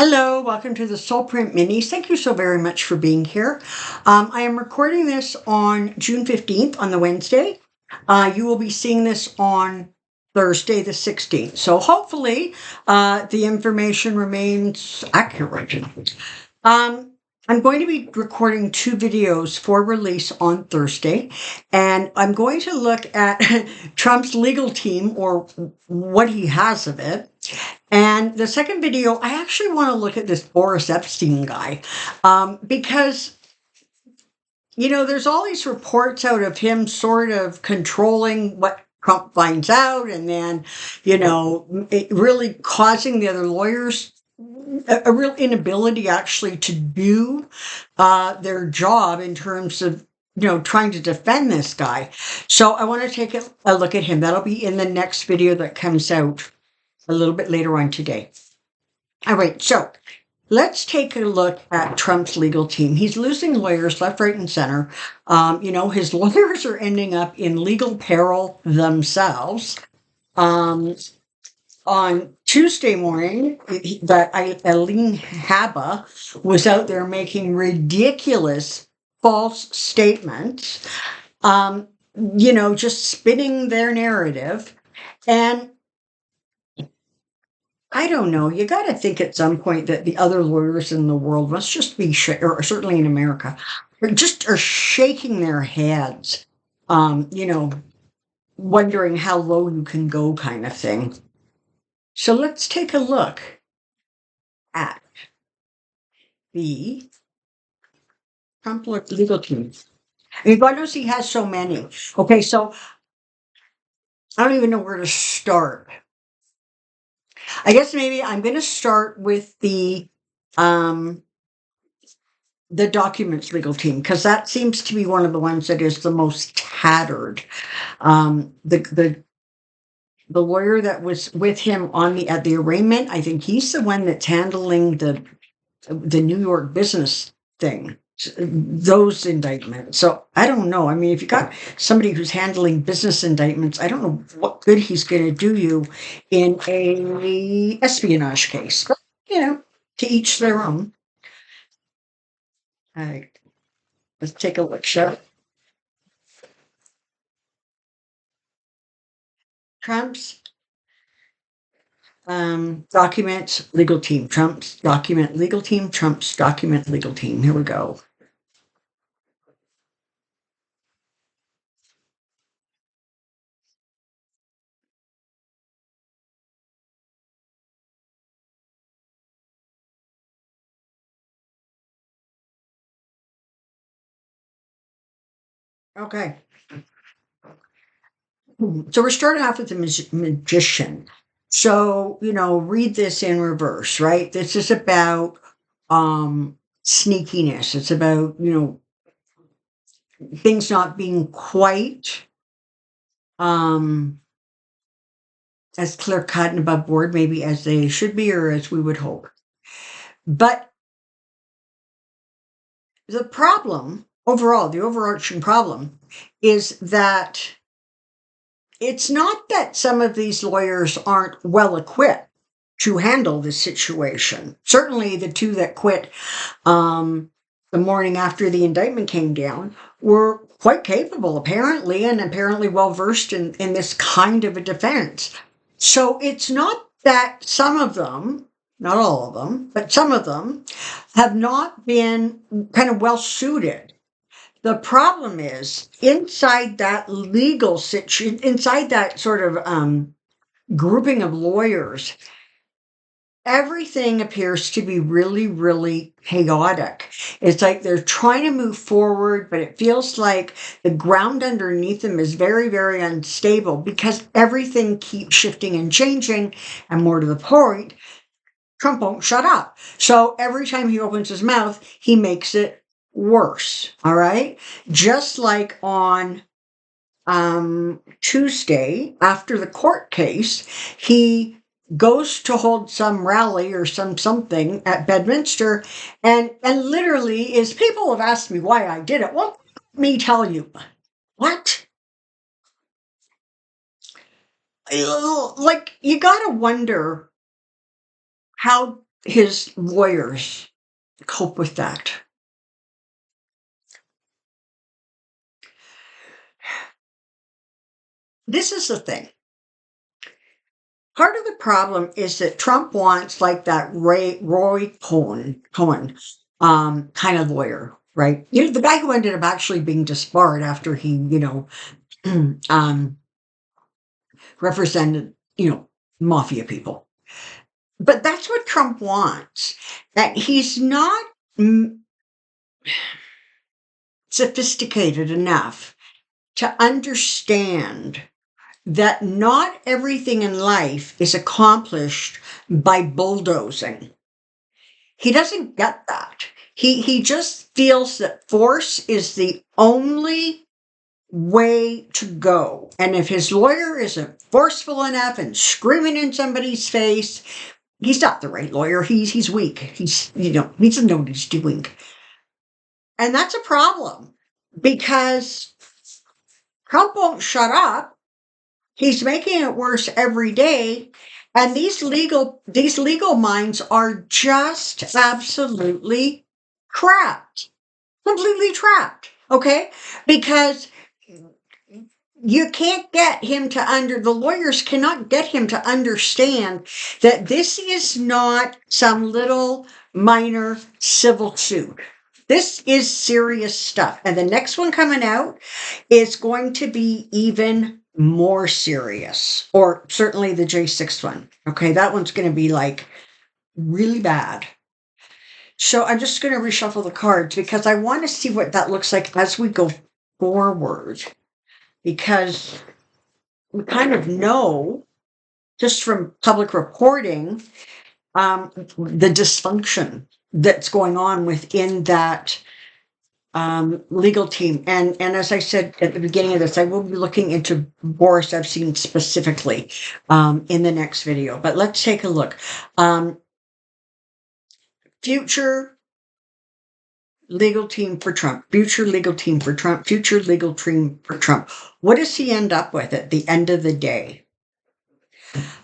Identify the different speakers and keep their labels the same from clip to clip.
Speaker 1: Hello, welcome to the Soulprint Minis. Thank you so very much for being here. I am recording this on June 15th on the Wednesday. You will be seeing this on Thursday the 16th. So hopefully the information remains accurate. Um, I'm going to be recording 2 videos for release on Thursday, and I'm going to look at Trump's legal team, or what he has of it. And the second video, I actually want to look at this Boris Epstein guy, because, there's all these reports out of him sort of controlling what Trump finds out, and then, it really causing the other lawyers a real inability actually to do their job in terms of trying to defend this guy. So I want to take a look at him. That'll be in the next video that comes out a little bit later on today. All right, so let's take a look at Trump's legal team. He's losing lawyers left, right, and center. His lawyers are ending up in legal peril themselves. On Tuesday morning, Eileen Haba was out there making ridiculous false statements, just spinning their narrative. And I don't know, you got to think at some point that the other lawyers in the world must just be, or certainly in America, are shaking their heads, wondering how low you can go, kind of thing. So let's take a look at the Trump legal team. I mean, God knows he has so many. Okay, so I don't even know where to start. I guess maybe I'm going to start with the documents legal team, because that seems to be one of the ones that is the most tattered. The lawyer that was with him at the arraignment, I think he's the one that's handling the New York business thing, those indictments. So I don't know. I mean, if you got somebody who's handling business indictments, I don't know what good he's going to do you in a espionage case. But, to each their own. All right, let's take a look, shall we? Trump's documents legal team. Trump's document legal team. Trump's document legal team. Here we go. Okay. So we're starting off with the magician. So, read this in reverse, right? This is about sneakiness. It's about, things not being quite as clear cut and above board, maybe as they should be, or as we would hope. But the problem overall, the overarching problem, is that it's not that some of these lawyers aren't well equipped to handle this situation. Certainly the 2 that quit the morning after the indictment came down were quite capable, apparently, and apparently well versed in this kind of a defense. So it's not that some of them, not all of them, but some of them have not been kind of well suited. The problem is inside that legal situation, inside that sort of grouping of lawyers, everything appears to be really, really chaotic. It's like they're trying to move forward, but it feels like the ground underneath them is very, very unstable because everything keeps shifting and changing. And more to the point, Trump won't shut up. So every time he opens his mouth, he makes it worse. All right. Just like on Tuesday, after the court case, he goes to hold some rally or something at Bedminster, and literally is, people have asked me why I did it. Well, let me tell you. What? Like, you gotta wonder how his lawyers cope with that? This is the thing. Part of the problem is that Trump wants like that Roy Cohen kind of lawyer, right? You know, the guy who ended up actually being disbarred after he, um, represented, mafia people. But that's what Trump wants. That he's not sophisticated enough to understand that not everything in life is accomplished by bulldozing. He doesn't get that. He just feels that force is the only way to go. And if his lawyer isn't forceful enough and screaming in somebody's face, he's not the right lawyer. He's weak. He doesn't know what he's doing. And that's a problem because Trump won't shut up. He's making it worse every day. And these legal minds are just absolutely trapped. Completely trapped. Okay? Because you can't get him the lawyers cannot get him to understand that this is not some little minor civil suit. This is serious stuff. And the next one coming out is going to be even more serious, or certainly the J6 one. Okay, that one's going to be like really bad. So I'm just going to reshuffle the cards because I want to see what that looks like as we go forward. Because we kind of know just from public reporting the dysfunction that's going on within that legal team. And as I said at the beginning of this, I will be looking into Boris Epstein specifically in the next video. But let's take a look. Future legal team for Trump, future legal team for Trump, future legal team for Trump. What does he end up with at the end of the day?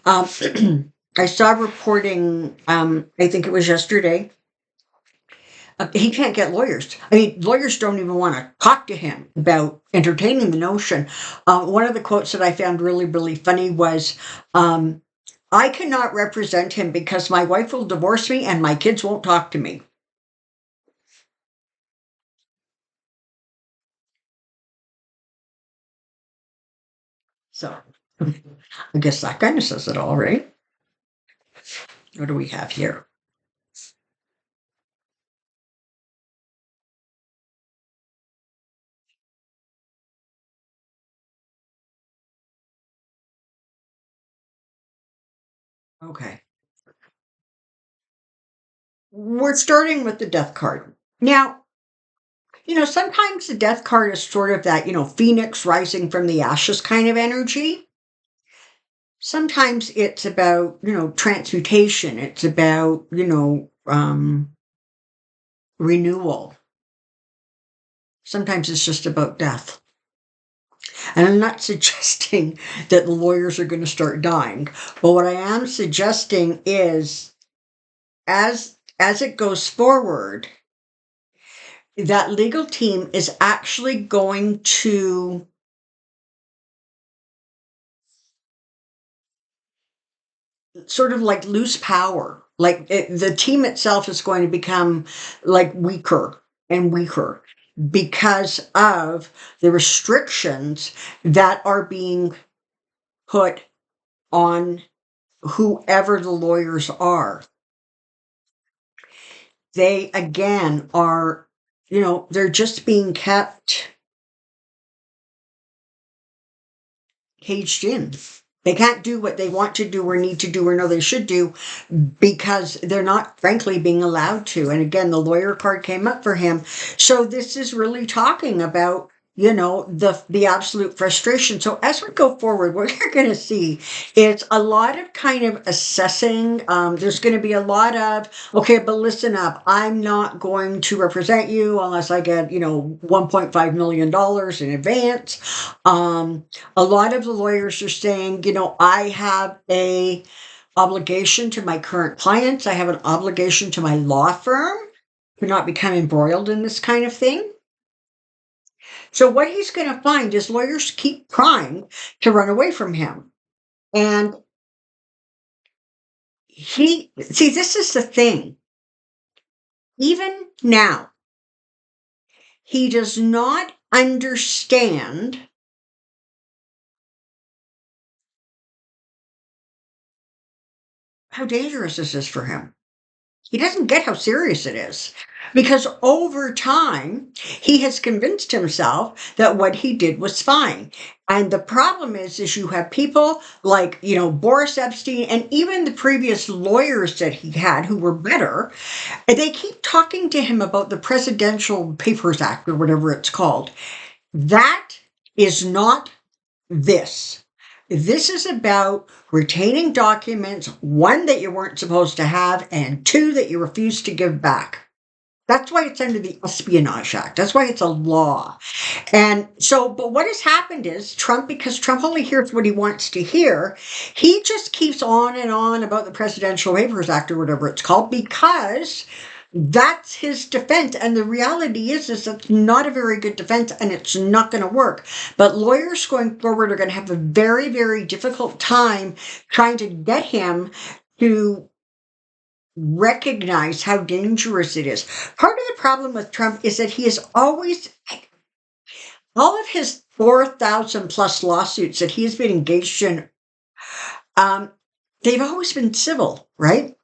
Speaker 1: I saw reporting, I think it was yesterday, he can't get lawyers. I mean, lawyers don't even want to talk to him about entertaining the notion. One of the quotes that I found really, really funny was, I cannot represent him because my wife will divorce me and my kids won't talk to me. So I guess that kind of says it all, right? What do we have here? Okay. We're starting with the death card. Now, sometimes the death card is sort of that, phoenix rising from the ashes kind of energy. Sometimes it's about, transmutation. It's about, renewal. Sometimes it's just about death. And I'm not suggesting that the lawyers are going to start dying, but what I am suggesting is as it goes forward, that legal team is actually going to sort of like lose power. Like the team itself is going to become like weaker and weaker because of the restrictions that are being put on whoever the lawyers are. They again are, they're just being kept caged in. They can't do what they want to do or need to do or know they should do because they're not, frankly, being allowed to. And again, the lawyer card came up for him. So this is really talking about, the absolute frustration. So as we go forward, what you're going to see is a lot of kind of assessing. There's going to be a lot of, okay, but listen up. I'm not going to represent you unless I get, $1.5 million in advance. A lot of the lawyers are saying, I have a obligation to my current clients. I have an obligation to my law firm to not become embroiled in this kind of thing. So what he's going to find is lawyers keep trying to run away from him. And this is the thing. Even now, he does not understand how dangerous this is for him. He doesn't get how serious it is, because over time, he has convinced himself that what he did was fine. And the problem is you have people like, Boris Epstein and even the previous lawyers that he had who were better, and they keep talking to him about the Presidential Papers Act or whatever it's called. That is not this. This is about retaining documents, one, that you weren't supposed to have, and two, that you refused to give back. That's why it's under the Espionage Act. That's why it's a law. And so, but what has happened is because Trump only hears what he wants to hear, he just keeps on and on about the Presidential Papers Act or whatever it's called, because that's his defense. And the reality is it's not a very good defense, and it's not going to work. But lawyers going forward are going to have a very, very difficult time trying to get him to recognize how dangerous it is. Part of the problem with Trump is that he is always, all of his 4,000 plus lawsuits that he has been engaged in, they've always been civil, right?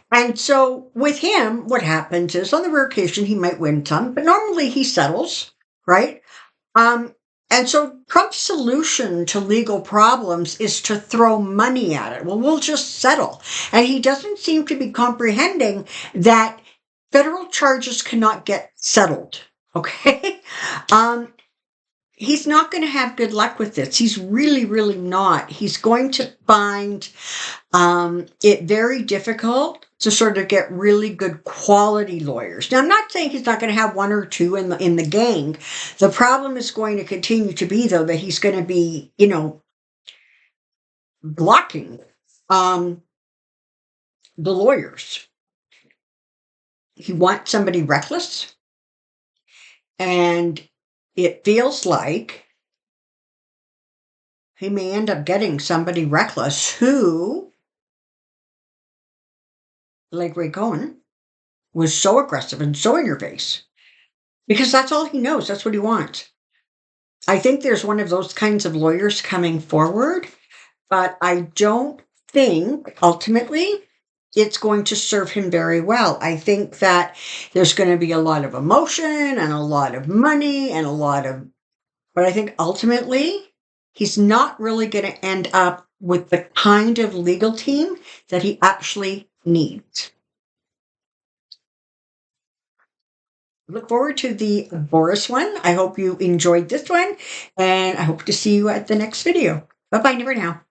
Speaker 1: And so with him, what happens is on the rare occasion he might win some, but normally he settles, right? And so Trump's solution to legal problems is to throw money at it. Well, we'll just settle. And he doesn't seem to be comprehending that federal charges cannot get settled. Okay? He's not going to have good luck with this. He's really, really not. He's going to find it very difficult to sort of get really good quality lawyers. Now, I'm not saying he's not going to have one or two in the gang. The problem is going to continue to be, though, that he's going to be, blocking the lawyers. He wants somebody reckless, and it feels like he may end up getting somebody reckless who, like Ray Cohen, was so aggressive and so in your face, because that's all he knows. That's what he wants. I think there's one of those kinds of lawyers coming forward, but I don't think ultimately it's going to serve him very well. I think that there's going to be a lot of emotion and a lot of money and but I think ultimately he's not really going to end up with the kind of legal team that he actually needs. Look forward to the Boris one. I hope you enjoyed this one, and I hope to see you at the next video. Bye-bye for now.